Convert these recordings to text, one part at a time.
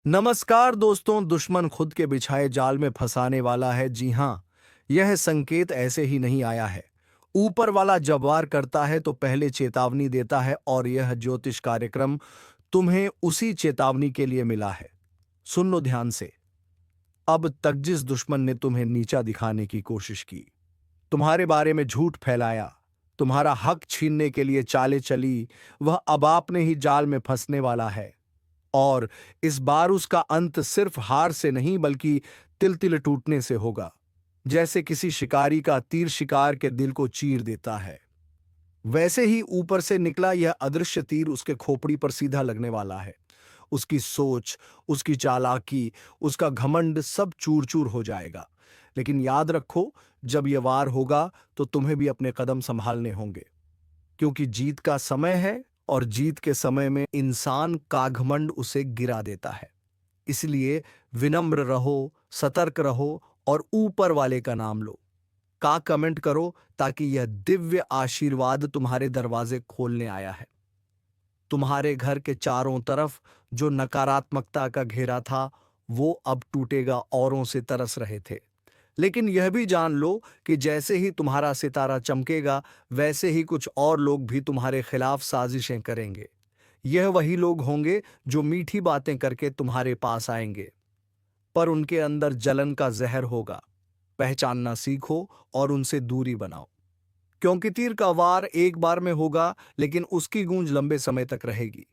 नमस्कार दोस्तों। दुश्मन खुद के बिछाए जाल में फंसाने वाला है। जी हाँ, यह संकेत ऐसे ही नहीं आया है। ऊपर वाला जब वार करता है तो पहले चेतावनी देता है और यह ज्योतिष कार्यक्रम तुम्हें उसी चेतावनी के लिए मिला है। सुन लो ध्यान से। अब तक जिस दुश्मन ने तुम्हें नीचा दिखाने की कोशिश की, तुम्हारे बारे में झूठ फैलाया, तुम्हारा हक छीनने के लिए चालें चली, वह अब आपने ही जाल में फंसने वाला है। और इस बार उसका अंत सिर्फ हार से नहीं बल्कि तिल तिल टूटने से होगा। जैसे किसी शिकारी का तीर शिकार के दिल को चीर देता है, वैसे ही ऊपर से निकला यह अदृश्य तीर उसके खोपड़ी पर सीधा लगने वाला है। उसकी सोच, उसकी चालाकी, उसका घमंड सब चूर चूर हो जाएगा। लेकिन याद रखो, जब यह वार होगा तो तुम्हें भी अपने कदम संभालने होंगे, क्योंकि जीत का समय है और जीत के समय में इंसान का घमंड उसे गिरा देता है। इसलिए विनम्र रहो, सतर्क रहो और ऊपर वाले का नाम लो। कमेंट करो ताकि यह दिव्य आशीर्वाद तुम्हारे दरवाजे खोलने आया है। तुम्हारे घर के चारों तरफ जो नकारात्मकता का घेरा था, वो अब टूटेगा। औरों से तरस रहे थे, लेकिन यह भी जान लो कि जैसे ही तुम्हारा सितारा चमकेगा, वैसे ही कुछ और लोग भी तुम्हारे खिलाफ साजिशें करेंगे। यह वही लोग होंगे जो मीठी बातें करके तुम्हारे पास आएंगे, पर उनके अंदर जलन का जहर होगा। पहचानना सीखो और उनसे दूरी बनाओ, क्योंकि तीर का वार एक बार में होगा, लेकिन उसकी गूंज लंबे समय तक रहेगी।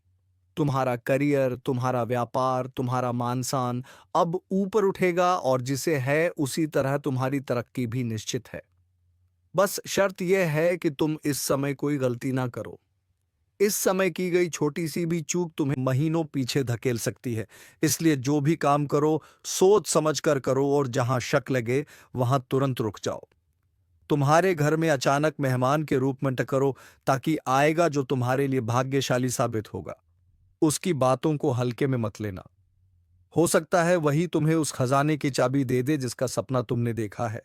तुम्हारा करियर, तुम्हारा व्यापार, तुम्हारा मान-सान अब ऊपर उठेगा और जिसे है उसी तरह तुम्हारी तरक्की भी निश्चित है। बस शर्त यह है कि तुम इस समय कोई गलती ना करो। इस समय की गई छोटी सी भी चूक तुम्हें महीनों पीछे धकेल सकती है। इसलिए जो भी काम करो, सोच समझ कर करो और जहां शक लगे, वहां तुरंत रुक जाओ। तुम्हारे घर में अचानक मेहमान के रूप में टकरो, ताकि आएगा जो तुम्हारे लिए भाग्यशाली साबित होगा। उसकी बातों को हल्के में मत लेना। हो सकता है वही तुम्हें उस खजाने की चाबी दे दे जिसका सपना तुमने देखा है।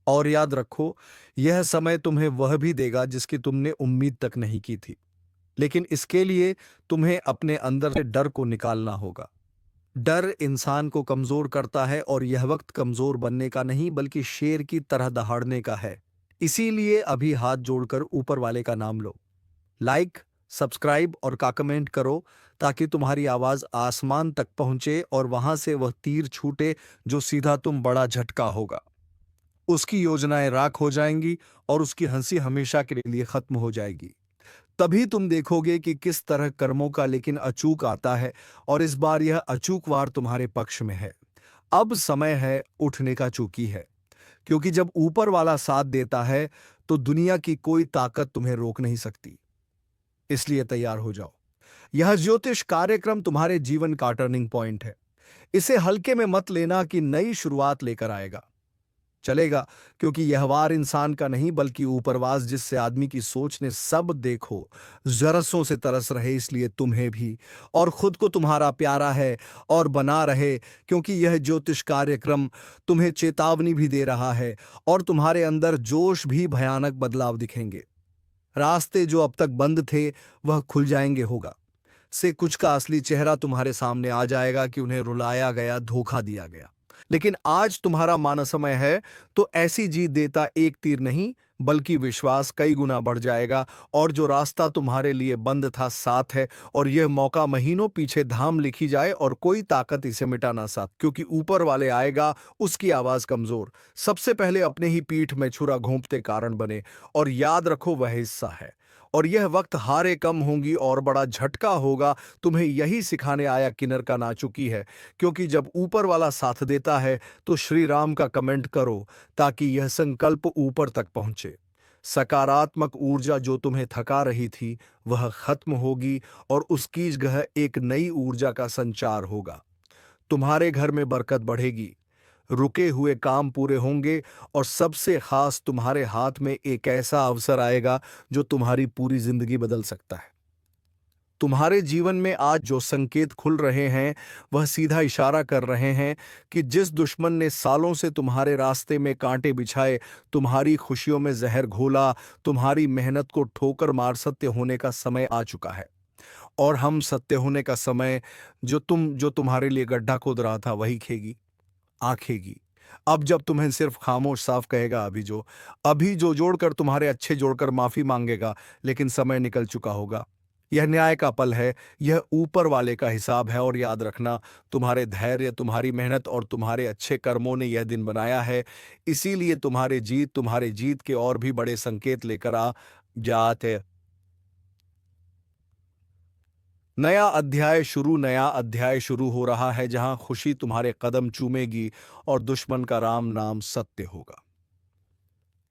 और याद रखो, यह समय तुम्हें वह भी देगा जिसकी तुमने उम्मीद तक नहीं की थी। लेकिन इसके लिए तुम्हें अपने अंदर से डर को निकालना होगा। डर इंसान को कमजोर करता है और यह वक्त कमजोर बनने का नहीं बल्कि शेर की तरह दहाड़ने का है। इसीलिए अभी हाथ जोड़कर ऊपर वाले का नाम लो। लाइक, सब्सक्राइब और कमेंट करो, ताकि तुम्हारी आवाज आसमान तक पहुंचे और वहां से वह तीर छूटे जो सीधा तुम बड़ा झटका होगा। उसकी योजनाएं राख हो जाएंगी और उसकी हंसी हमेशा के लिए खत्म हो जाएगी। तभी तुम देखोगे कि किस तरह कर्मों का लेकिन अचूक आता है, और इस बार यह अचूक वार तुम्हारे पक्ष में है। अब समय है उठने का, चूकी है, क्योंकि जब ऊपर वाला साथ देता है तो दुनिया की कोई ताकत तुम्हें रोक नहीं सकती। इसलिए तैयार हो जाओ। यह ज्योतिष कार्यक्रम तुम्हारे जीवन का टर्निंग पॉइंट है। इसे हल्के में मत लेना कि नई शुरुआत लेकर आएगा। चलेगा, क्योंकि यह वार इंसान का नहीं बल्कि ऊपरवास जिससे आदमी की सोच ने सब देखो जरसों से तरस रहे, इसलिए तुम्हें भी और खुद को तुम्हारा प्यारा है और बना रहे, क्योंकि यह ज्योतिष कार्यक्रम तुम्हें चेतावनी भी दे रहा है और तुम्हारे अंदर जोश भी भयानक बदलाव दिखेंगे। रास्ते जो अब तक बंद थे वह खुल जाएंगे। होगा से कुछ का असली चेहरा तुम्हारे सामने आ जाएगा कि उन्हें रुलाया गया, धोखा दिया गया। लेकिन आज तुम्हारा मान समय है, तो ऐसी जीत देता एक तीर नहीं बल्कि विश्वास कई गुना बढ़ जाएगा। और जो रास्ता तुम्हारे लिए बंद था साथ है, और यह मौका महीनों पीछे धाम लिखी जाए और कोई ताकत इसे मिटा ना साथ, क्योंकि ऊपर वाले आएगा, उसकी आवाज कमजोर सबसे पहले अपने ही पीठ में छुरा घोंपते कारण बने। और याद रखो, वह हिस्सा है और यह वक्त हारे कम होंगी और बड़ा झटका होगा। तुम्हें यही सिखाने आया किन्नर का ना चुकी है, क्योंकि जब ऊपर वाला साथ देता है तो श्री राम का कमेंट करो, ताकि यह संकल्प ऊपर तक पहुंचे। सकारात्मक ऊर्जा जो तुम्हें थका रही थी वह खत्म होगी और उसकी जगह एक नई ऊर्जा का संचार होगा। तुम्हारे घर में बरकत बढ़ेगी, रुके हुए काम पूरे होंगे और सबसे खास तुम्हारे हाथ में एक ऐसा अवसर आएगा जो तुम्हारी पूरी जिंदगी बदल सकता है। तुम्हारे जीवन में आज जो संकेत खुल रहे हैं वह सीधा इशारा कर रहे हैं कि जिस दुश्मन ने सालों से तुम्हारे रास्ते में कांटे बिछाए, तुम्हारी खुशियों में जहर घोला, तुम्हारी मेहनत को ठोकर मार, सत्य होने का समय आ चुका है। और हम सत्य होने का समय जो तुम्हारे लिए गड्ढा खोद रहा था वही खेगी, आंखेगी। अब जब तुम्हें सिर्फ खामोश साफ कहेगा अभी जो जोड़कर तुम्हारे अच्छे जोड़कर माफी मांगेगा, लेकिन समय निकल चुका होगा। यह न्याय का पल है, यह ऊपर वाले का हिसाब है। और याद रखना, तुम्हारे धैर्य, तुम्हारी मेहनत और तुम्हारे अच्छे कर्मों ने यह दिन बनाया है। इसीलिए तुम्हारे जीत के और भी बड़े संकेत लेकर आ जाते। नया अध्याय शुरू हो रहा है, जहां खुशी तुम्हारे कदम चूमेगी और दुश्मन का राम नाम सत्य होगा।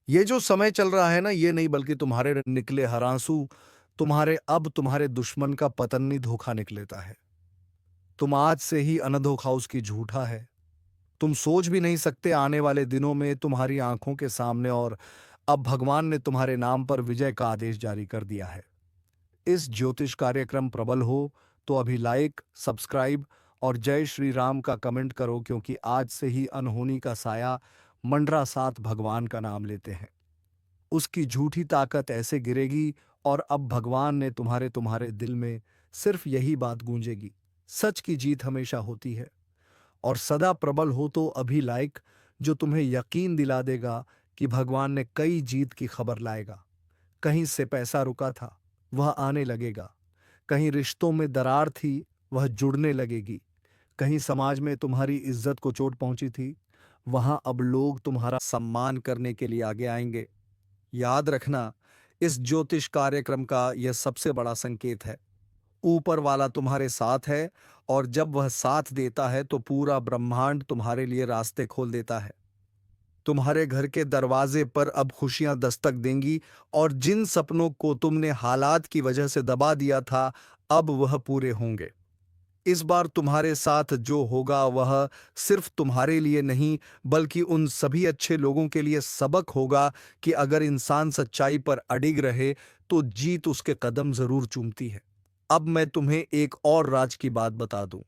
ये जो समय चल रहा है ना, ये नहीं बल्कि तुम्हारे निकले हरांसू, तुम्हारे दुश्मन का पतन्नी धोखा निकलेता है। तुम आज से ही अनधोखा उसकी झूठा है। तुम सोच भी नहीं सकते आने वाले दिनों में तुम्हारी आंखों के सामने। और अब भगवान ने तुम्हारे नाम पर विजय का आदेश जारी कर दिया है। इस ज्योतिष कार्यक्रम प्रबल हो तो अभी लाइक, सब्सक्राइब और जय श्री राम का कमेंट करो, क्योंकि आज से ही अनहोनी का साया मंडरा साथ भगवान का नाम लेते हैं। उसकी झूठी ताकत ऐसे गिरेगी और अब भगवान ने तुम्हारे तुम्हारे दिल में सिर्फ यही बात गूंजेगी, सच की जीत हमेशा होती है। और सदा प्रबल हो तो अभी लाइक, जो तुम्हें यकीन दिला देगा कि भगवान ने कई जीत की खबर लाएगा। कहीं से पैसा रुका था, वह आने लगेगा। कहीं रिश्तों में दरार थी, वह जुड़ने लगेगी। कहीं समाज में तुम्हारी इज्जत को चोट पहुंची थी, वहां अब लोग तुम्हारा सम्मान करने के लिए आगे आएंगे। याद रखना, इस ज्योतिष कार्यक्रम का यह सबसे बड़ा संकेत है। ऊपर वाला तुम्हारे साथ है, और जब वह साथ देता है तो पूरा ब्रह्मांड तुम्हारे लिए रास्ते खोल देता है। तुम्हारे घर के दरवाजे पर अब खुशियां दस्तक देंगी, और जिन सपनों को तुमने हालात की वजह से दबा दिया था, अब वह पूरे होंगे। इस बार तुम्हारे साथ जो होगा वह सिर्फ तुम्हारे लिए नहीं, बल्कि उन सभी अच्छे लोगों के लिए सबक होगा कि अगर इंसान सच्चाई पर अडिग रहे तो जीत उसके कदम जरूर चूमती है। अब मैं तुम्हें एक और राज की बात बता दूं।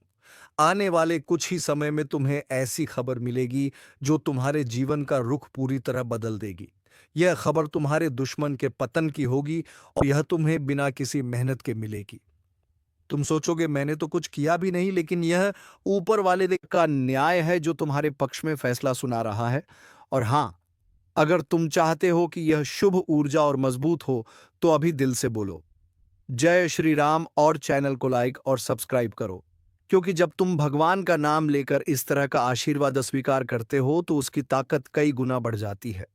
आने वाले कुछ ही समय में तुम्हें ऐसी खबर मिलेगी जो तुम्हारे जीवन का रुख पूरी तरह बदल देगी। यह खबर तुम्हारे दुश्मन के पतन की होगी, और यह तुम्हें बिना किसी मेहनत के मिलेगी। तुम सोचोगे मैंने तो कुछ किया भी नहीं, लेकिन यह ऊपर वाले का न्याय है जो तुम्हारे पक्ष में फैसला सुना रहा है। और हां, अगर तुम चाहते हो कि यह शुभ ऊर्जा और मजबूत हो, तो अभी दिल से बोलो जय श्री राम और चैनल को लाइक और सब्सक्राइब करो। क्योंकि जब तुम भगवान का नाम लेकर इस तरह का आशीर्वाद स्वीकार करते हो तो उसकी ताकत कई गुना बढ़ जाती है।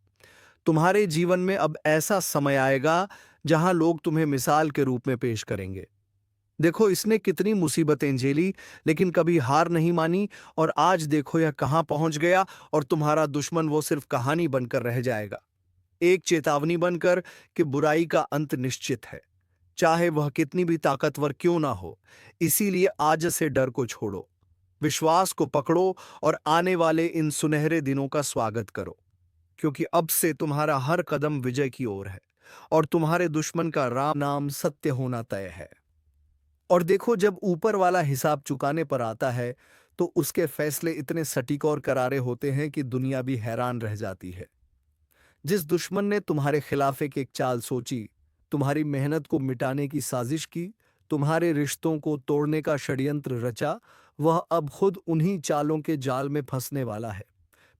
तुम्हारे जीवन में अब ऐसा समय आएगा जहां लोग तुम्हें मिसाल के रूप में पेश करेंगे। देखो, इसने कितनी मुसीबतें झेली, लेकिन कभी हार नहीं मानी, और आज देखो यह कहां पहुंच गया। और तुम्हारा दुश्मन वो सिर्फ कहानी बनकर रह जाएगा, एक चेतावनी बनकर कि बुराई का अंत निश्चित है, चाहे वह कितनी भी ताकतवर क्यों ना हो। इसीलिए आज से डर को छोड़ो, विश्वास को पकड़ो और आने वाले इन सुनहरे दिनों का स्वागत करो। क्योंकि अब से तुम्हारा हर कदम विजय की ओर है, और तुम्हारे दुश्मन का राम नाम सत्य होना तय है। और देखो, जब ऊपर वाला हिसाब चुकाने पर आता है तो उसके फैसले इतने सटीक और करारे होते हैं कि दुनिया भी हैरान रह जाती है। जिस दुश्मन ने तुम्हारे खिलाफ एक चाल सोची, तुम्हारी मेहनत को मिटाने की साजिश की, तुम्हारे रिश्तों को तोड़ने का षड्यंत्र रचा, वह अब खुद उन्हीं चालों के जाल में फंसने वाला है।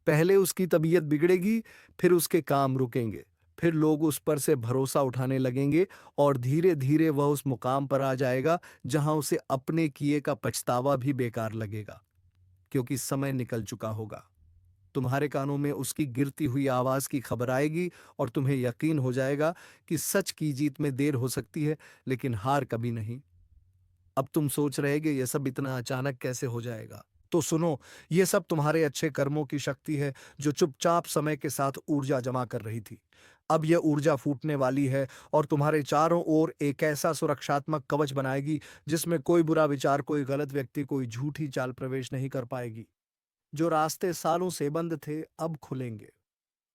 पहले उसकी तबीयत बिगड़ेगी, फिर उसके काम रुकेंगे, फिर लोग उस पर से भरोसा उठाने लगेंगे, और धीरे धीरे वह उस मुकाम पर आ जाएगा जहां उसे अपने किए का पछतावा भी बेकार लगेगा। क्योंकि समय निकल चुका होगा। तुम्हारे कानों में उसकी गिरती हुई आवाज की खबर आएगी, और तुम्हें यकीन हो जाएगा कि सच की जीत में देर हो सकती है, लेकिन हार कभी नहीं। अब तुम सोच रहे कि यह सब इतना अचानक कैसे हो जाएगा। तो सुनो, ये सब तुम्हारे अच्छे कर्मों की शक्ति है, जो चुपचाप समय के साथ ऊर्जा जमा कर रही थी। अब यह ऊर्जा फूटने वाली है, और तुम्हारे चारों ओर एक ऐसा सुरक्षात्मक कवच बनाएगी जिसमें कोई बुरा विचार, कोई गलत व्यक्ति, कोई झूठी चाल प्रवेश नहीं कर पाएगी। जो रास्ते सालों से बंद थे अब खुलेंगे।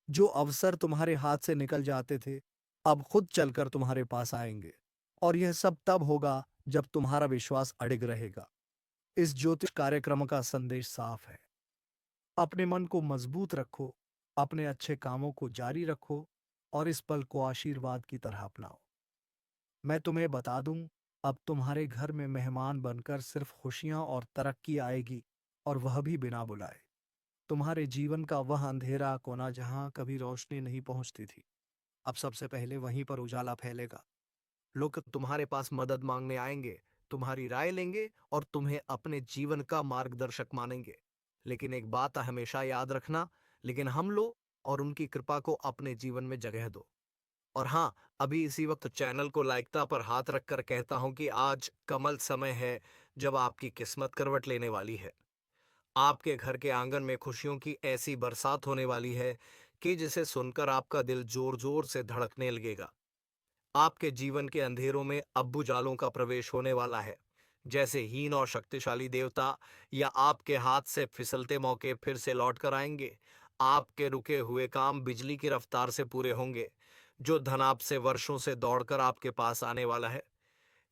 जो अवसर तुम्हारे हाथ से निकल जाते थे अब खुद चलकर तुम्हारे पास आएंगे। और यह सब तब होगा जब तुम्हारा विश्वास अडिग रहेगा। इस ज्योतिष कार्यक्रम का संदेश साफ है। अपने मन को मजबूत रखो, अपने अच्छे कामों को जारी रखो, और इस पल को आशीर्वाद की तरह अपनाओ। मैं तुम्हें बता दूं, अब तुम्हारे घर में मेहमान बनकर सिर्फ खुशियां और तरक्की आएगी, और वह भी बिना बुलाए। तुम्हारे जीवन का वह अंधेरा कोना जहां कभी रोशनी नहीं पहुंचती थी, अब सबसे पहले वहीं पर उजाला फैलेगा। लोग तुम्हारे पास मदद मांगने आएंगे, तुम्हारी राय लेंगे और तुम्हें अपने जीवन का मार्गदर्शक मानेंगे। लेकिन एक बात हमेशा याद रखना, लेकिन हम लो और उनकी कृपा को अपने जीवन में जगह दो। और हाँ, अभी इसी वक्त चैनल को लाइकता पर हाथ रखकर कहता हूं कि आज कमल समय है जब आपकी किस्मत करवट लेने वाली है। आपके घर के आंगन में खुशियों की ऐसी बरसात होने वाली है कि जिसे सुनकर आपका दिल जोर जोर से धड़कने लगेगा। आपके जीवन के अंधेरों में अब उजालों का प्रवेश होने वाला है। जैसे हीन और शक्तिशाली देवता या आपके हाथ से फिसलते मौके फिर से लौट कर आएंगे। आपके रुके हुए काम बिजली की रफ्तार से पूरे होंगे। जो धन आपसे वर्षों से दौड़कर आपके पास आने वाला है,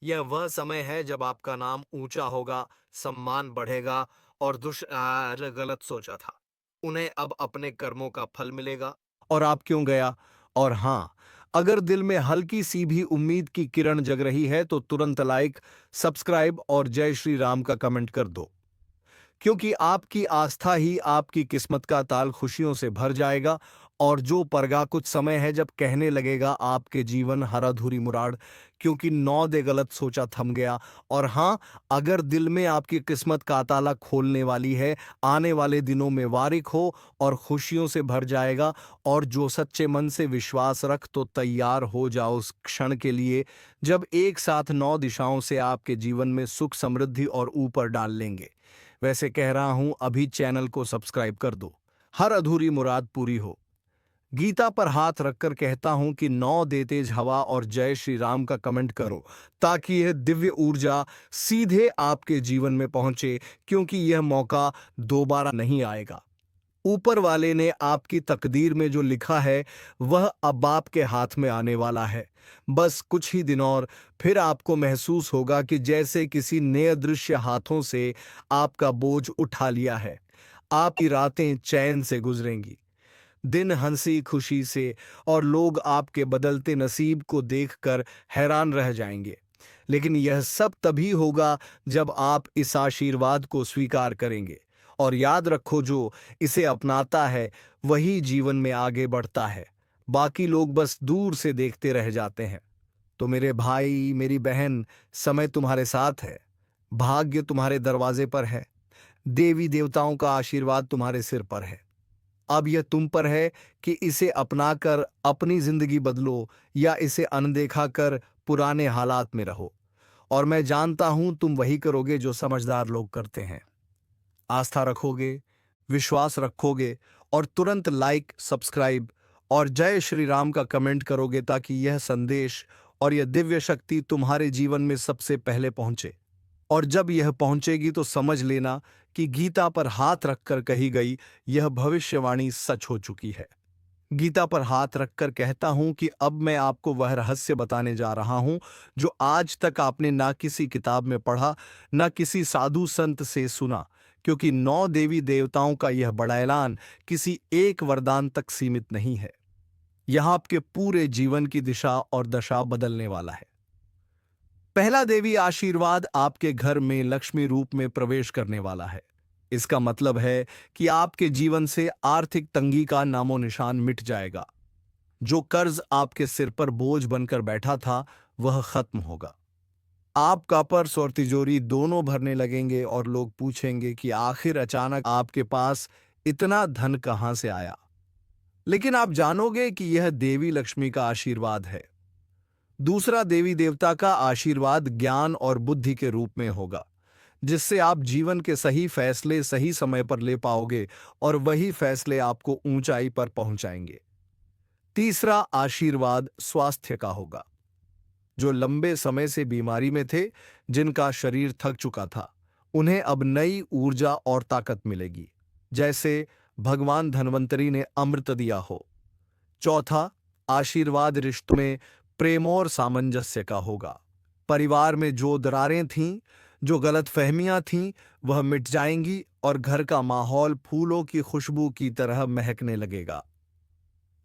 यह वह समय है जब आपका नाम ऊंचा होगा, सम्मान बढ़ेगा और गलत सोचा था, उन्हें अब अपने कर्मों का फल मिलेगा। और आप क्यों गया? और हाँ, अगर दिल में हल्की सी भी उम्मीद की किरण जग रही है तो तुरंत लाइक, सब्सक्राइब और जय श्री राम का कमेंट कर दो, क्योंकि आपकी आस्था ही आपकी किस्मत का ताल खुशियों से भर जाएगा। और जो परगा कुछ समय है जब कहने लगेगा आपके जीवन हर अधूरी मुराद, क्योंकि 9 दे गलत सोचा थम गया। और हाँ, अगर दिल में आपकी किस्मत का ताला खोलने वाली है, आने वाले दिनों में वारिक हो और खुशियों से भर जाएगा। और जो सच्चे मन से विश्वास रख तो तैयार हो जाओ उस क्षण के लिए जब एक साथ 9 दिशाओं से आपके जीवन में सुख समृद्धि और ऊपर डाल लेंगे। वैसे कह रहा हूं, अभी चैनल को सब्सक्राइब कर दो, हर अधूरी मुराद पूरी हो। गीता पर हाथ रखकर कहता हूं कि 9 दे तेज हवा और जय श्री राम का कमेंट करो, ताकि यह दिव्य ऊर्जा सीधे आपके जीवन में पहुंचे, क्योंकि यह मौका दोबारा नहीं आएगा। ऊपर वाले ने आपकी तकदीर में जो लिखा है वह अब आपके हाथ में आने वाला है। बस कुछ ही दिन और, फिर आपको महसूस होगा कि जैसे किसी नए दृश्य हाथों से आपका बोझ उठा लिया है। आपकी रातें चैन से गुजरेंगी, दिन हंसी खुशी से, और लोग आपके बदलते नसीब को देखकर हैरान रह जाएंगे। लेकिन यह सब तभी होगा जब आप इस आशीर्वाद को स्वीकार करेंगे। और याद रखो, जो इसे अपनाता है वही जीवन में आगे बढ़ता है, बाकी लोग बस दूर से देखते रह जाते हैं। तो मेरे भाई, मेरी बहन, समय तुम्हारे साथ है, भाग्य तुम्हारे दरवाजे पर है, देवी देवताओं का आशीर्वाद तुम्हारे सिर पर है। अब यह तुम पर है कि इसे अपनाकर अपनी जिंदगी बदलो या इसे अनदेखा कर पुराने हालात में रहो। और मैं जानता हूं तुम वही करोगे जो समझदार लोग करते हैं। आस्था रखोगे, विश्वास रखोगे और तुरंत लाइक, सब्सक्राइब और जय श्री राम का कमेंट करोगे, ताकि यह संदेश और यह दिव्य शक्ति तुम्हारे जीवन में सबसे पहले पहुंचे। और जब यह पहुंचेगी तो समझ लेना कि गीता पर हाथ रखकर कही गई यह भविष्यवाणी सच हो चुकी है। गीता पर हाथ रखकर कहता हूं कि अब मैं आपको वह रहस्य बताने जा रहा हूं जो आज तक आपने ना किसी किताब में पढ़ा, ना किसी साधु संत से सुना, क्योंकि 9 देवी देवताओं का यह बड़ा ऐलान किसी एक वरदान तक सीमित नहीं है। यह आपके पूरे जीवन की दिशा और दशा बदलने वाला है। पहला देवी आशीर्वाद आपके घर में लक्ष्मी रूप में प्रवेश करने वाला है। इसका मतलब है कि आपके जीवन से आर्थिक तंगी का नामो निशान मिट जाएगा। जो कर्ज आपके सिर पर बोझ बनकर बैठा था वह खत्म होगा। आपका पर्स और तिजोरी दोनों भरने लगेंगे और लोग पूछेंगे कि आखिर अचानक आपके पास इतना धन कहां से आया। लेकिन आप जानोगे कि यह देवी लक्ष्मी का आशीर्वाद है। दूसरा देवी देवता का आशीर्वाद ज्ञान और बुद्धि के रूप में होगा, जिससे आप जीवन के सही फैसले सही समय पर ले पाओगे और वही फैसले आपको ऊंचाई पर पहुंचाएंगे। तीसरा आशीर्वाद स्वास्थ्य का होगा। जो लंबे समय से बीमारी में थे, जिनका शरीर थक चुका था, उन्हें अब नई ऊर्जा और ताकत मिलेगी, जैसे भगवान धन्वंतरी ने अमृत दिया हो। चौथा आशीर्वाद रिश्तों में प्रेम और सामंजस्य का होगा। परिवार में जो दरारें थीं, जो गलतफहमियां थीं, वह मिट जाएंगी और घर का माहौल फूलों की खुशबू की तरह महकने लगेगा।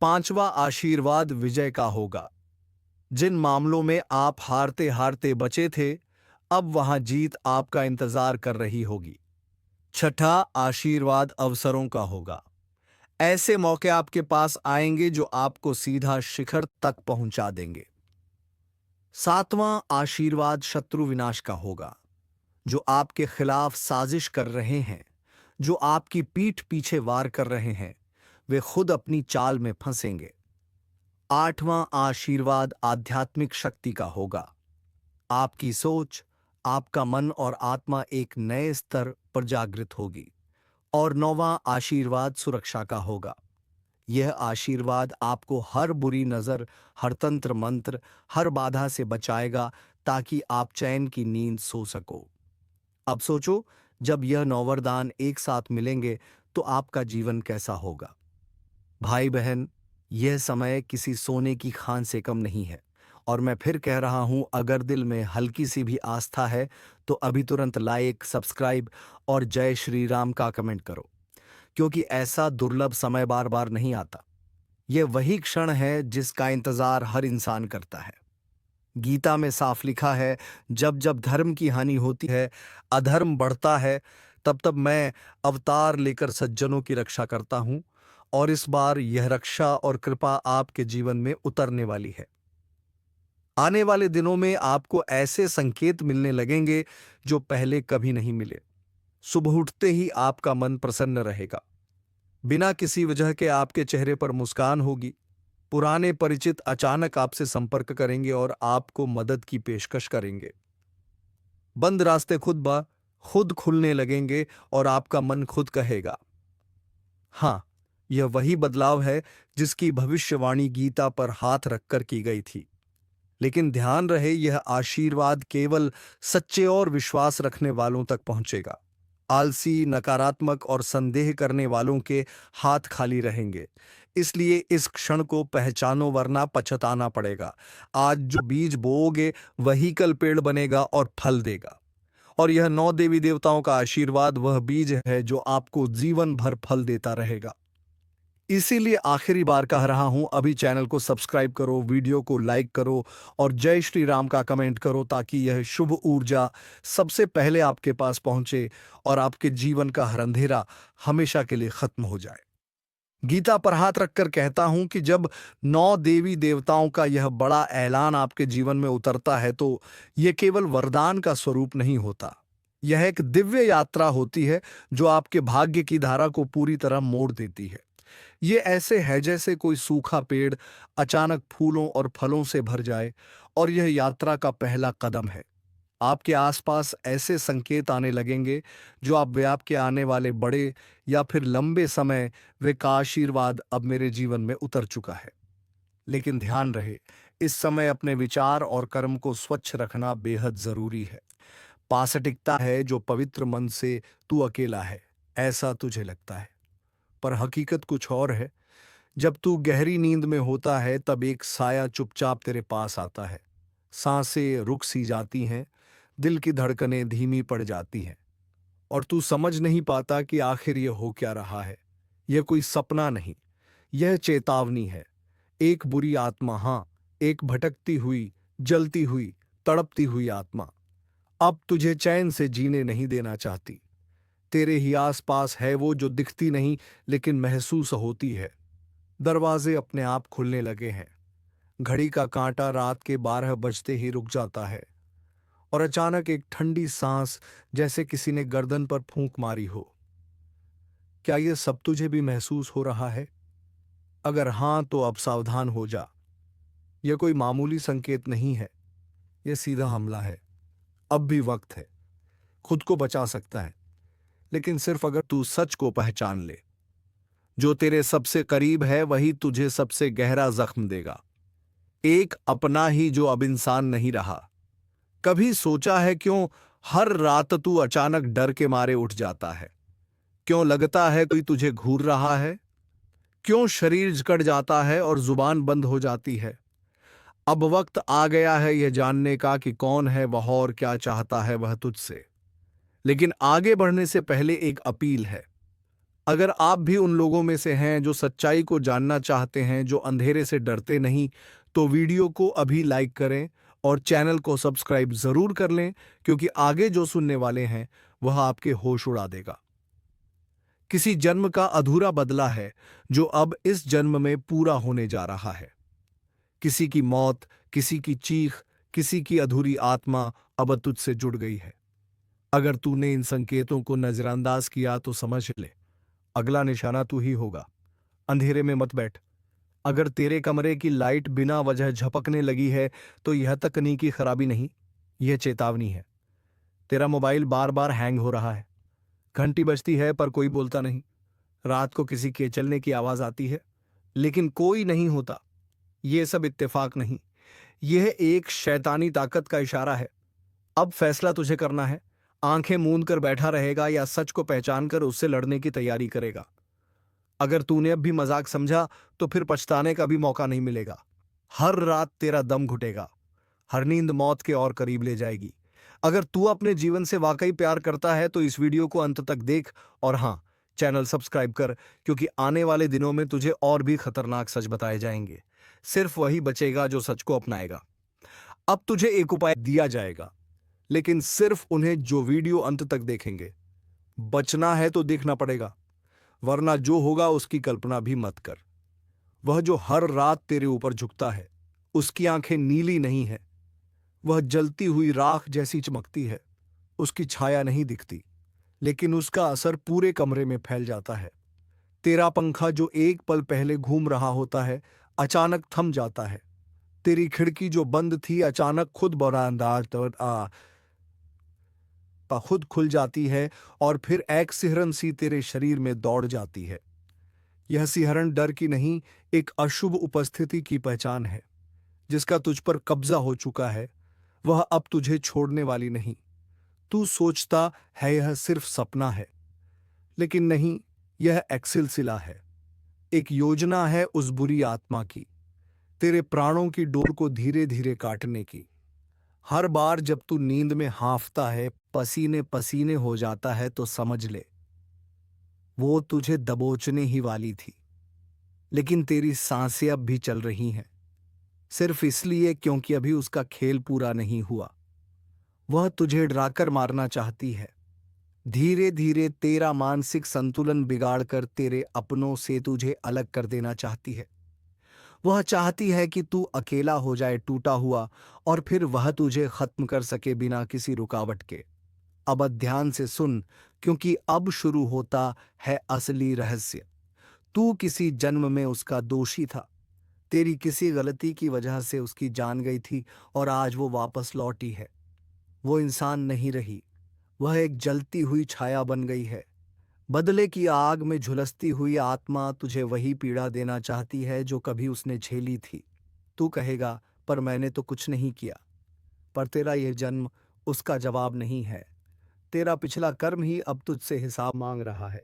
पांचवा आशीर्वाद विजय का होगा। जिन मामलों में आप हारते हारते बचे थे, अब वहां जीत आपका इंतजार कर रही होगी। छठा, आशीर्वाद अवसरों का होगा। ऐसे मौके आपके पास आएंगे जो आपको सीधा शिखर तक पहुंचा देंगे। सातवां, आशीर्वाद शत्रु विनाश का होगा। जो आपके खिलाफ साजिश कर रहे हैं, जो आपकी पीठ पीछे वार कर रहे हैं, वे खुद अपनी चाल में फंसेंगे। आठवां, आशीर्वाद आध्यात्मिक शक्ति का होगा। आपकी सोच, आपका मन और आत्मा एक नए स्तर पर जागृत होगी। और नौवां, आशीर्वाद सुरक्षा का होगा। यह आशीर्वाद आपको हर बुरी नजर, हर तंत्र मंत्र, हर बाधा से बचाएगा, ताकि आप चैन की नींद सो सको। अब सोचो, जब यह नौ वरदान एक साथ मिलेंगे तो आपका जीवन कैसा होगा। भाई बहन, यह समय किसी सोने की खान से कम नहीं है। और मैं फिर कह रहा हूं, अगर दिल में हल्की सी भी आस्था है तो अभी तुरंत लाइक, सब्सक्राइब और जय श्री राम का कमेंट करो, क्योंकि ऐसा दुर्लभ समय बार बार नहीं आता। यह वही क्षण है जिसका इंतजार हर इंसान करता है। गीता में साफ लिखा है, जब जब धर्म की हानि होती है, अधर्म बढ़ता है, तब तब मैं अवतार लेकर सज्जनों की रक्षा करता हूं। और इस बार यह रक्षा और कृपा आपके जीवन में उतरने वाली है। आने वाले दिनों में आपको ऐसे संकेत मिलने लगेंगे जो पहले कभी नहीं मिले। सुबह उठते ही आपका मन प्रसन्न रहेगा। बिना किसी वजह के आपके चेहरे पर मुस्कान होगी। पुराने परिचित अचानक आपसे संपर्क करेंगे और आपको मदद की पेशकश करेंगे। बंद रास्ते खुद खुलने लगेंगे और आपका मन खुद कहेगा, हाँ, यह वही बदलाव है जिसकी भविष्यवाणी गीता पर हाथ रखकर की गई थी। लेकिन ध्यान रहे, यह आशीर्वाद केवल सच्चे और विश्वास रखने वालों तक पहुंचेगा। आलसी, नकारात्मक और संदेह करने वालों के हाथ खाली रहेंगे। इसलिए इस क्षण को पहचानो, वरना पछताना पड़ेगा। आज जो बीज बोओगे वही कल पेड़ बनेगा और फल देगा। और यह 9 देवी देवताओं का आशीर्वाद वह बीज है जो आपको जीवन भर फल देता रहेगा। इसीलिए आखिरी बार कह रहा हूं, अभी चैनल को सब्सक्राइब करो, वीडियो को लाइक करो और जय श्री राम का कमेंट करो, ताकि यह शुभ ऊर्जा सबसे पहले आपके पास पहुंचे और आपके जीवन का हर अंधेरा हमेशा के लिए खत्म हो जाए। गीता पर हाथ रखकर कहता हूं कि जब 9 देवी देवताओं का यह बड़ा ऐलान आपके जीवन में उतरता है, तो यह केवल वरदान का स्वरूप नहीं होता। यह एक दिव्य यात्रा होती है जो आपके भाग्य की धारा को पूरी तरह मोड़ देती है। ये ऐसे है जैसे कोई सूखा पेड़ अचानक फूलों और फलों से भर जाए, और यह यात्रा का पहला कदम है। आपके आसपास ऐसे संकेत आने लगेंगे जो आप वे आपके आने वाले बड़े या फिर लंबे समय वे का आशीर्वाद अब मेरे जीवन में उतर चुका है। लेकिन ध्यान रहे, इस समय अपने विचार और कर्म को स्वच्छ रखना बेहद जरूरी है। पास टिकता है जो पवित्र मन से तू अकेला है, ऐसा तुझे लगता है, पर हकीकत कुछ और है। जब तू गहरी नींद में होता है, तब एक साया चुपचाप तेरे पास आता है। सांसें रुक सी जाती हैं, दिल की धड़कनें धीमी पड़ जाती हैं, और तू समझ नहीं पाता कि आखिर यह हो क्या रहा है। यह कोई सपना नहीं, यह चेतावनी है। एक बुरी आत्मा, हाँ, एक भटकती हुई, जलती हुई, तड़पती हुई आत्मा अब तुझे चैन से जीने नहीं देना चाहती। तेरे ही आसपास है वो जो दिखती नहीं लेकिन महसूस होती है। दरवाजे अपने आप खुलने लगे हैं। घड़ी का कांटा रात के 12 बजते ही रुक जाता है, और अचानक एक ठंडी सांस, जैसे किसी ने गर्दन पर फूंक मारी हो। क्या यह सब तुझे भी महसूस हो रहा है? अगर हां, तो अब सावधान हो जा। यह कोई मामूली संकेत नहीं है, यह सीधा हमला है। अब भी वक्त है, खुद को बचा सकता है, लेकिन सिर्फ अगर तू सच को पहचान ले। जो तेरे सबसे करीब है वही तुझे सबसे गहरा जख्म देगा। एक अपना ही जो अब इंसान नहीं रहा। कभी सोचा है क्यों हर रात तू अचानक डर के मारे उठ जाता है? क्यों लगता है कोई तुझे घूर रहा है? क्यों शरीर जकड़ जाता है और जुबान बंद हो जाती है? अब वक्त आ गया है यह जानने का कि कौन है वह और क्या चाहता है वह तुझसे। लेकिन आगे बढ़ने से पहले एक अपील है। अगर आप भी उन लोगों में से हैं जो सच्चाई को जानना चाहते हैं, जो अंधेरे से डरते नहीं, तो वीडियो को अभी लाइक करें और चैनल को सब्सक्राइब जरूर कर लें, क्योंकि आगे जो सुनने वाले हैं वह आपके होश उड़ा देगा। किसी जन्म का अधूरा बदला है जो अब इस जन्म में पूरा होने जा रहा है। किसी की मौत, किसी की चीख, किसी की अधूरी आत्मा अब तुझसे जुड़ गई है। अगर तूने इन संकेतों को नजरअंदाज किया तो समझ ले, अगला निशाना तू ही होगा। अंधेरे में मत बैठ। अगर तेरे कमरे की लाइट बिना वजह झपकने लगी है तो यह तकनीकी खराबी नहीं, यह चेतावनी है। तेरा मोबाइल बार बार हैंग हो रहा है, घंटी बजती है पर कोई बोलता नहीं, रात को किसी के चलने की आवाज आती है लेकिन कोई नहीं होता। यह सब इत्तेफाक नहीं, यह एक शैतानी ताकत का इशारा है। अब फैसला तुझे करना है, आंखें मूंद कर बैठा रहेगा या सच को पहचान कर उससे लड़ने की तैयारी करेगा। अगर तूने अब भी मजाक समझा तो फिर पछताने का भी मौका नहीं मिलेगा। हर रात तेरा दम घुटेगा, हर नींद मौत के और करीब ले जाएगी। अगर तू अपने जीवन से वाकई प्यार करता है तो इस वीडियो को अंत तक देख, और हाँ, चैनल सब्सक्राइब कर, क्योंकि आने वाले दिनों में तुझे और भी खतरनाक सच बताए जाएंगे। सिर्फ वही बचेगा जो सच को अपनाएगा। अब तुझे एक उपाय दिया जाएगा, लेकिन सिर्फ उन्हें जो वीडियो अंत तक देखेंगे। बचना है तो देखना पड़ेगा, वरना जो होगा उसकी कल्पना भी मत कर। वह जो हर रात तेरे ऊपर झुकता है, उसकी आंखें नीली नहीं है, वह जलती हुई राख जैसी चमकती है। उसकी छाया नहीं दिखती, लेकिन उसका असर पूरे कमरे में फैल जाता है। तेरा पंखा जो एक पल पहले घूम रहा होता है, अचानक थम जाता है। तेरी खिड़की जो बंद थी अचानक खुद खुल जाती है, और फिर एक सिहरन सी तेरे शरीर में दौड़ जाती है। यह सिहरन डर की नहीं, एक अशुभ उपस्थिति की पहचान है, जिसका तुझ पर कब्जा हो चुका है। वह अब तुझे छोड़ने वाली नहीं। तू सोचता है यह सिर्फ सपना है, लेकिन नहीं, यह एक सिलसिला है, एक योजना है उस बुरी आत्मा की, तेरे प्राणों की डोर को धीरे धीरे काटने की। हर बार जब तू नींद में हांफता है, पसीने पसीने हो जाता है, तो समझ ले वो तुझे दबोचने ही वाली थी। लेकिन तेरी सांसें अब भी चल रही हैं, सिर्फ इसलिए क्योंकि अभी उसका खेल पूरा नहीं हुआ। वह तुझे डराकर मारना चाहती है, धीरे धीरे तेरा मानसिक संतुलन बिगाड़कर तेरे अपनों से तुझे अलग कर देना चाहती है। वह चाहती है कि तू अकेला हो जाए, टूटा हुआ, और फिर वह तुझे खत्म कर सके बिना किसी रुकावट के। अब ध्यान से सुन, क्योंकि अब शुरू होता है असली रहस्य। तू किसी जन्म में उसका दोषी था, तेरी किसी गलती की वजह से उसकी जान गई थी, और आज वो वापस लौटी है। वो इंसान नहीं रही, वह एक जलती हुई छाया बन गई है। बदले की आग में झुलसती हुई आत्मा तुझे वही पीड़ा देना चाहती है जो कभी उसने झेली थी। तू कहेगा, पर मैंने तो कुछ नहीं किया। पर तेरा यह जन्म उसका जवाब नहीं है। तेरा पिछला कर्म ही अब तुझसे हिसाब मांग रहा है।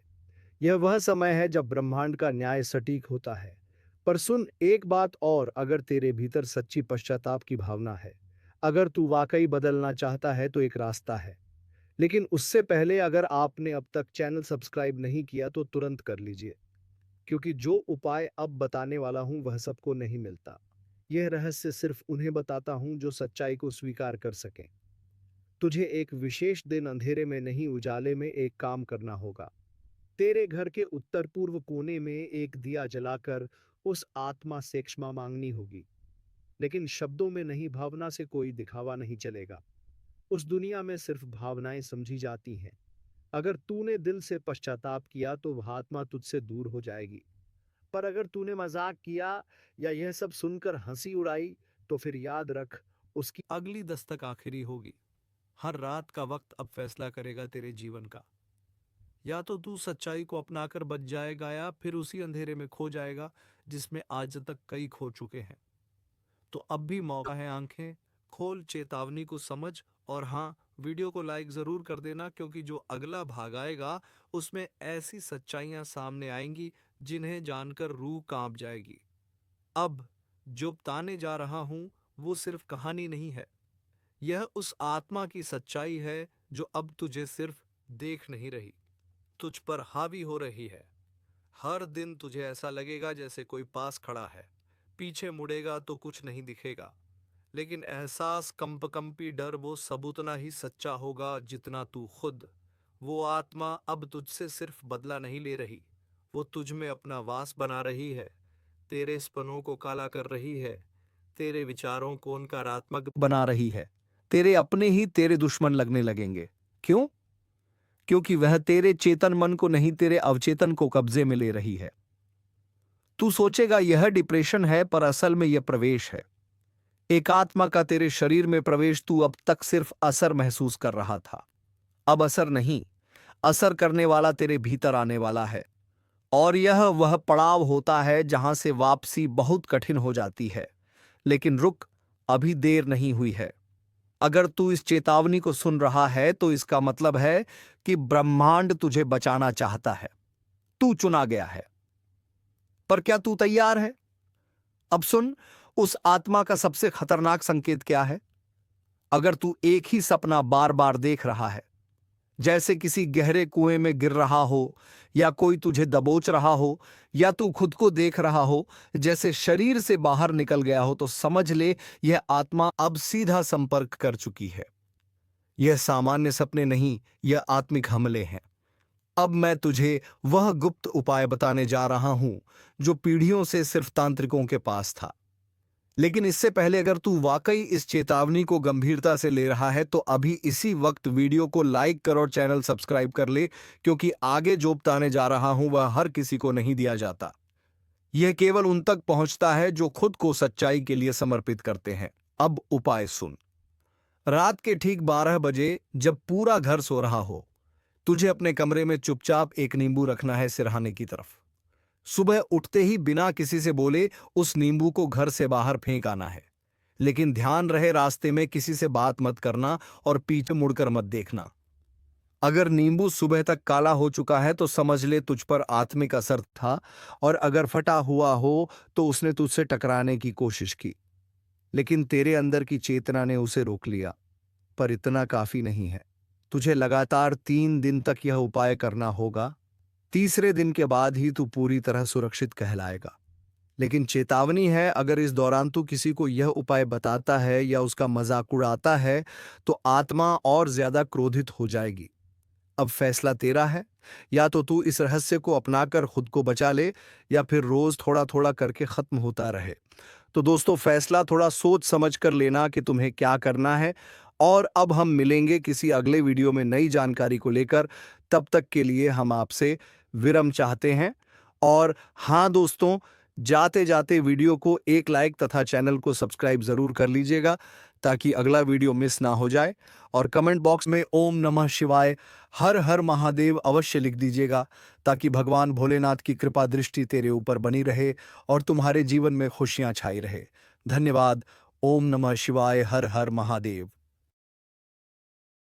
यह वह समय है जब ब्रह्मांड का न्याय सटीक होता है। पर सुन एक बात और, अगर तेरे भीतर सच्ची पश्चाताप की भावना है, अगर तू वाकई बदलना चाहता है, तो एक रास्ता है। लेकिन उससे पहले अगर आपने अब तक चैनल सब्सक्राइब नहीं किया तो तुरंत कर लीजिए, क्योंकि जो उपाय अब बताने वाला हूं वह सबको नहीं मिलता। यह रहस्य सिर्फ उन्हें बताता हूं जो सच्चाई को स्वीकार कर सकें। तुझे एक विशेष दिन अंधेरे में नहीं, उजाले में एक काम करना होगा। तेरे घर के उत्तर पूर्व कोने में एक दिया जलाकर उस आत्मा से क्षमा मांगनी होगी, लेकिन शब्दों में नहीं, भावना से। कोई दिखावा नहीं चलेगा। उस दुनिया में सिर्फ भावनाएं समझी जाती हैं। अगर तूने दिल से पश्चाताप किया तो वह आत्मा तुझसे दूर हो जाएगी। पर अगर तूने मजाक किया या यह सब सुनकर हंसी उड़ाई, तो फिर याद रख, उसकी अगली दस्तक आखिरी होगी। हर रात का वक्त अब फैसला करेगा तेरे जीवन का। या तो तू सच्चाई को अपनाकर बच जाएगा, या फिर उसी अंधेरे में खो जाएगा जिसमें आज तक कई खो चुके हैं। तो अब भी मौका है, आंखें खोल, चेतावनी को समझ, और हाँ, वीडियो को लाइक जरूर कर देना, क्योंकि जो अगला भाग आएगा उसमें ऐसी सच्चाइयां सामने आएंगी जिन्हें जानकर रूह कांप जाएगी। अब जो बताने जा रहा हूं वो सिर्फ कहानी नहीं है, यह उस आत्मा की सच्चाई है जो अब तुझे सिर्फ देख नहीं रही, तुझ पर हावी हो रही है। हर दिन तुझे ऐसा लगेगा जैसे कोई पास खड़ा है, पीछे मुड़ेगा तो कुछ नहीं दिखेगा, लेकिन एहसास, कंपकंपी डर वो सब उतना ही सच्चा होगा जितना तू खुद। वो आत्मा अब तुझसे सिर्फ बदला नहीं ले रही, वो तुझ में अपना वास बना रही है, तेरे सपनों को काला कर रही है, तेरे विचारों को नकारात्मक बना रही है। तेरे अपने ही तेरे दुश्मन लगने लगेंगे। क्यों? क्योंकि वह तेरे चेतन मन को नहीं, तेरे अवचेतन को कब्जे में ले रही है। तू सोचेगा यह डिप्रेशन है, पर असल में यह प्रवेश है। एक आत्मा का तेरे शरीर में प्रवेश। तू अब तक सिर्फ असर महसूस कर रहा था, अब असर नहीं, असर करने वाला तेरे भीतर आने वाला है। और यह वह पड़ाव होता है जहां से वापसी बहुत कठिन हो जाती है। लेकिन रुक, अभी देर नहीं हुई है। अगर तू इस चेतावनी को सुन रहा है तो इसका मतलब है कि ब्रह्मांड तुझे बचाना चाहता है। तू चुना गया है। पर क्या तू तैयार है? अब सुन, उस आत्मा का सबसे खतरनाक संकेत क्या है? अगर तू एक ही सपना बार बार देख रहा है, जैसे किसी गहरे कुएं में गिर रहा हो, या कोई तुझे दबोच रहा हो, या तू खुद को देख रहा हो जैसे शरीर से बाहर निकल गया हो, तो समझ ले यह आत्मा अब सीधा संपर्क कर चुकी है। यह सामान्य सपने नहीं, यह आत्मिक हमले हैं। अब मैं तुझे वह गुप्त उपाय बताने जा रहा हूं जो पीढ़ियों से सिर्फ तांत्रिकों के पास था। लेकिन इससे पहले, अगर तू वाकई इस चेतावनी को गंभीरता से ले रहा है तो अभी इसी वक्त वीडियो को लाइक कर और चैनल सब्सक्राइब कर ले, क्योंकि आगे जो बताने जा रहा हूं वह हर किसी को नहीं दिया जाता। यह केवल उन तक पहुंचता है जो खुद को सच्चाई के लिए समर्पित करते हैं। अब उपाय सुन। रात के ठीक 12 बजे, जब पूरा घर सो रहा हो, तुझे अपने कमरे में चुपचाप एक नींबू रखना है सिरहाने की तरफ। सुबह उठते ही बिना किसी से बोले उस नींबू को घर से बाहर फेंक आना है। लेकिन ध्यान रहे, रास्ते में किसी से बात मत करना और पीछे मुड़कर मत देखना। अगर नींबू सुबह तक काला हो चुका है तो समझ ले तुझ पर आत्मिक असर था, और अगर फटा हुआ हो तो उसने तुझसे टकराने की कोशिश की, लेकिन तेरे अंदर की चेतना ने उसे रोक लिया। पर इतना काफी नहीं है। तुझे लगातार 3 दिन तक यह उपाय करना होगा। तीसरे दिन के बाद ही तू पूरी तरह सुरक्षित कहलाएगा। लेकिन चेतावनी है, अगर इस दौरान तू किसी को यह उपाय बताता है या उसका मजाक उड़ाता है तो आत्मा और ज्यादा क्रोधित हो जाएगी। अब फैसला तेरा है, या तो तू इस रहस्य को अपनाकर खुद को बचा ले, या फिर रोज थोड़ा थोड़ा करके खत्म होता रहे। तो दोस्तों, फैसला थोड़ा सोच समझ कर लेना कि तुम्हें क्या करना है। और अब हम मिलेंगे किसी अगले वीडियो में नई जानकारी को लेकर। तब तक के लिए हम आपसे विराम चाहते हैं। और हाँ दोस्तों, जाते जाते वीडियो को एक लाइक तथा चैनल को सब्सक्राइब जरूर कर लीजिएगा, ताकि अगला वीडियो मिस ना हो जाए। और कमेंट बॉक्स में ओम नमः शिवाय, हर हर महादेव अवश्य लिख दीजिएगा, ताकि भगवान भोलेनाथ की कृपा दृष्टि तेरे ऊपर बनी रहे और तुम्हारे जीवन में खुशियां छाई रहे। धन्यवाद। ओम नमः शिवाय, हर हर महादेव।